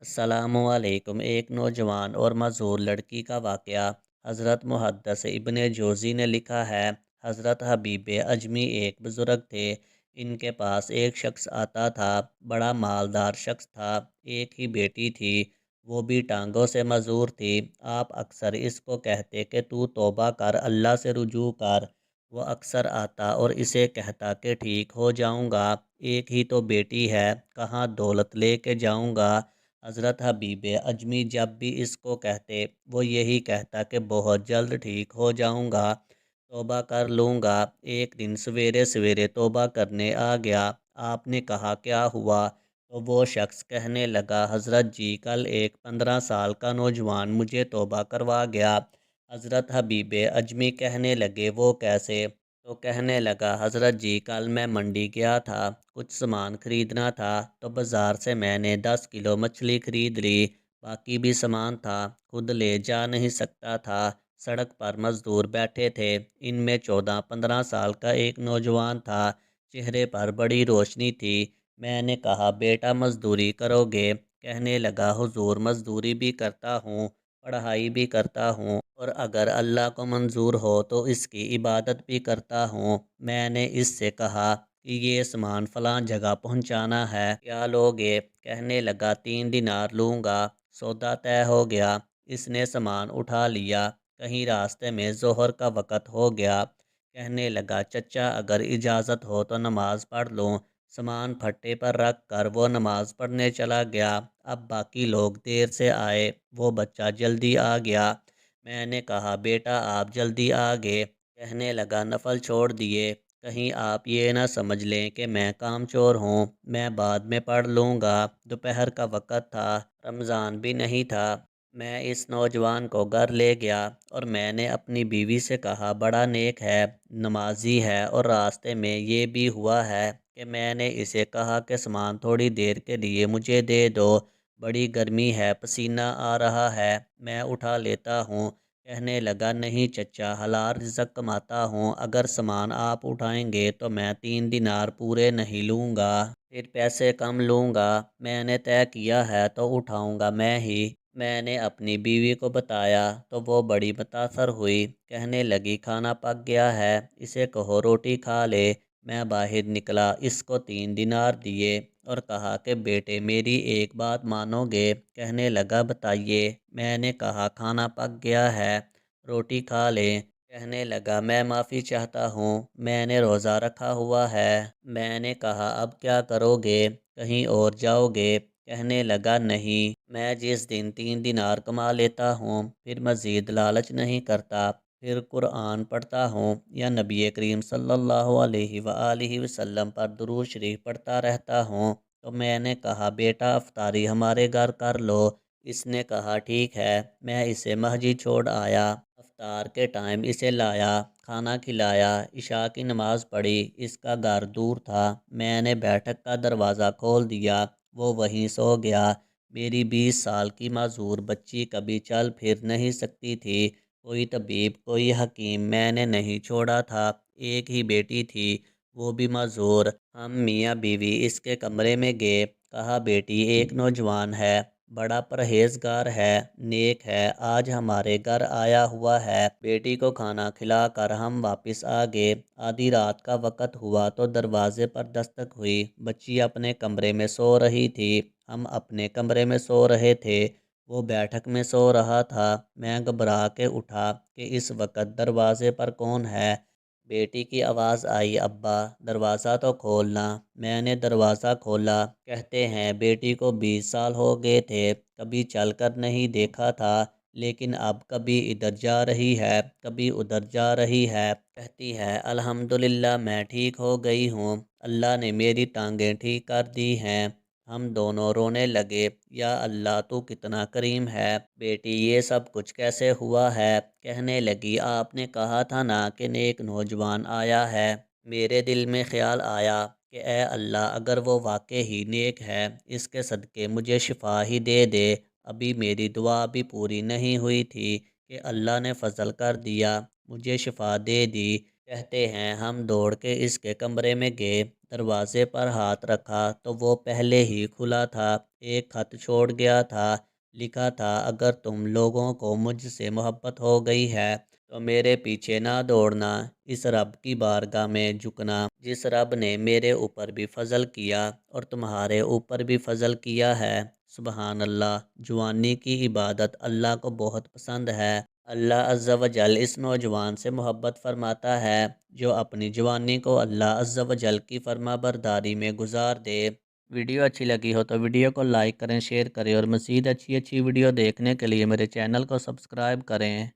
السلام علیکم۔ ایک نوجوان اور معذور لڑکی کا واقعہ۔ حضرت محدث ابن جوزی نے لکھا ہے، حضرت حبیب اجمی ایک بزرگ تھے۔ ان کے پاس ایک شخص آتا تھا، بڑا مالدار شخص تھا، ایک ہی بیٹی تھی، وہ بھی ٹانگوں سے معذور تھی۔ آپ اکثر اس کو کہتے کہ تو توبہ کر، اللہ سے رجوع کر۔ وہ اکثر آتا اور اسے کہتا کہ ٹھیک ہو جاؤں گا، ایک ہی تو بیٹی ہے، کہاں دولت لے کے جاؤں گا۔ حضرت حبیب اجمی جب بھی اس کو کہتے، وہ یہی کہتا کہ بہت جلد ٹھیک ہو جاؤں گا، توبہ کر لوں گا۔ ایک دن سویرے سویرے توبہ کرنے آ گیا۔ آپ نے کہا کیا ہوا؟ تو وہ شخص کہنے لگا، حضرت جی کل ایک 15 سال کا نوجوان مجھے توبہ کروا گیا۔ حضرت حبیب اجمی کہنے لگے وہ کیسے؟ تو کہنے لگا، حضرت جی کل میں منڈی گیا تھا، کچھ سامان خریدنا تھا، تو بازار سے میں نے 10 کلو مچھلی خرید لی، باقی بھی سامان تھا، خود لے جا نہیں سکتا تھا۔ سڑک پر مزدور بیٹھے تھے، ان میں 14-15 سال کا ایک نوجوان تھا، چہرے پر بڑی روشنی تھی۔ میں نے کہا بیٹا مزدوری کرو گے؟ کہنے لگا، حضور مزدوری بھی کرتا ہوں، پڑھائی بھی کرتا ہوں، اور اگر اللہ کو منظور ہو تو اس کی عبادت بھی کرتا ہوں۔ میں نے اس سے کہا کہ یہ سامان فلاں جگہ پہنچانا ہے، کیا لوگے؟ کہنے لگا 3 دینار لوں گا۔ سودا طے ہو گیا، اس نے سامان اٹھا لیا۔ کہیں راستے میں ظہر کا وقت ہو گیا، کہنے لگا چچا اگر اجازت ہو تو نماز پڑھ لوں۔ سامان پھٹے پر رکھ کر وہ نماز پڑھنے چلا گیا۔ اب باقی لوگ دیر سے آئے، وہ بچہ جلدی آ گیا۔ میں نے کہا بیٹا آپ جلدی آ گئے؟ کہنے لگا نفل چھوڑ دیے، کہیں آپ یہ نہ سمجھ لیں کہ میں کام چور ہوں، میں بعد میں پڑھ لوں گا۔ دوپہر کا وقت تھا، رمضان بھی نہیں تھا۔ میں اس نوجوان کو گھر لے گیا اور میں نے اپنی بیوی سے کہا بڑا نیک ہے، نمازی ہے، اور راستے میں یہ بھی ہوا ہے کہ میں نے اسے کہا کہ سامان تھوڑی دیر کے لیے مجھے دے دو، بڑی گرمی ہے، پسینہ آ رہا ہے، میں اٹھا لیتا ہوں۔ کہنے لگا نہیں چچا، حلال رزق کماتا ہوں، اگر سامان آپ اٹھائیں گے تو میں 3 دینار پورے نہیں لوں گا، پھر پیسے کم لوں گا، میں نے طے کیا ہے تو اٹھاؤں گا میں ہی۔ میں نے اپنی بیوی کو بتایا تو وہ بڑی متاثر ہوئی، کہنے لگی کھانا پک گیا ہے، اسے کہو روٹی کھا لے۔ میں باہر نکلا، اس کو 3 دینار دیے اور کہا کہ بیٹے میری ایک بات مانو گے؟ کہنے لگا بتائیے؟ میں نے کہا کھانا پک گیا ہے، روٹی کھا لیں۔ کہنے لگا میں معافی چاہتا ہوں، میں نے روزہ رکھا ہوا ہے۔ میں نے کہا اب کیا کرو گے؟ کہیں اور جاؤ گے؟ کہنے لگا نہیں، میں جس دن 3 دینار کما لیتا ہوں پھر مزید لالچ نہیں کرتا، پھر قرآن پڑھتا ہوں یا نبی کریم صلی اللہ علیہ وآلہ وسلم پر درود شریف پڑھتا رہتا ہوں۔ تو میں نے کہا بیٹا افطاری ہمارے گھر کر لو۔ اس نے کہا ٹھیک ہے۔ میں اسے مسجد چھوڑ آیا، افطار کے ٹائم اسے لایا، کھانا کھلایا، عشاء کی نماز پڑھی۔ اس کا گھر دور تھا، میں نے بیٹھک کا دروازہ کھول دیا، وہ وہیں سو گیا۔ میری 20 سال کی معذور بچی کبھی چل پھر نہیں سکتی تھی، کوئی طبیب کوئی حکیم میں نے نہیں چھوڑا تھا، ایک ہی بیٹی تھی، وہ بھی معذور۔ ہم میاں بیوی اس کے کمرے میں گئے، کہا بیٹی ایک نوجوان ہے، بڑا پرہیزگار ہے، نیک ہے، آج ہمارے گھر آیا ہوا ہے۔ بیٹی کو کھانا کھلا کر ہم واپس آ گئے۔ آدھی رات کا وقت ہوا تو دروازے پر دستک ہوئی، بچی اپنے کمرے میں سو رہی تھی، ہم اپنے کمرے میں سو رہے تھے، وہ بیٹھک میں سو رہا تھا۔ میں گھبرا کے اٹھا کہ اس وقت دروازے پر کون ہے؟ بیٹی کی آواز آئی ابا دروازہ تو کھولنا۔ میں نے دروازہ کھولا، کہتے ہیں بیٹی کو 20 سال ہو گئے تھے، کبھی چل کر نہیں دیکھا تھا، لیکن اب کبھی ادھر جا رہی ہے، کبھی ادھر جا رہی ہے، کہتی ہے الحمدللہ میں ٹھیک ہو گئی ہوں، اللہ نے میری ٹانگیں ٹھیک کر دی ہیں۔ ہم دونوں رونے لگے، یا اللہ تو کتنا کریم ہے، بیٹی یہ سب کچھ کیسے ہوا ہے؟ کہنے لگی آپ نے کہا تھا نا کہ نیک نوجوان آیا ہے، میرے دل میں خیال آیا کہ اے اللہ اگر وہ واقع ہی نیک ہے، اس کے صدقے مجھے شفا ہی دے دے۔ ابھی میری دعا بھی پوری نہیں ہوئی تھی کہ اللہ نے فضل کر دیا، مجھے شفا دے دی۔ کہتے ہیں ہم دوڑ کے اس کے کمرے میں گئے، دروازے پر ہاتھ رکھا تو وہ پہلے ہی کھلا تھا۔ ایک خط چھوڑ گیا تھا، لکھا تھا اگر تم لوگوں کو مجھ سے محبت ہو گئی ہے تو میرے پیچھے نہ دوڑنا، اس رب کی بارگاہ میں جھکنا جس رب نے میرے اوپر بھی فضل کیا اور تمہارے اوپر بھی فضل کیا ہے۔ سبحان اللہ۔ جوانی کی عبادت اللہ کو بہت پسند ہے۔ اللہ عز و جل اس نوجوان سے محبت فرماتا ہے جو اپنی جوانی کو اللہ عز و جل کی فرما برداری میں گزار دے۔ ویڈیو اچھی لگی ہو تو ویڈیو کو لائک کریں، شیئر کریں اور مزید اچھی ویڈیو دیکھنے کے لیے میرے چینل کو سبسکرائب کریں۔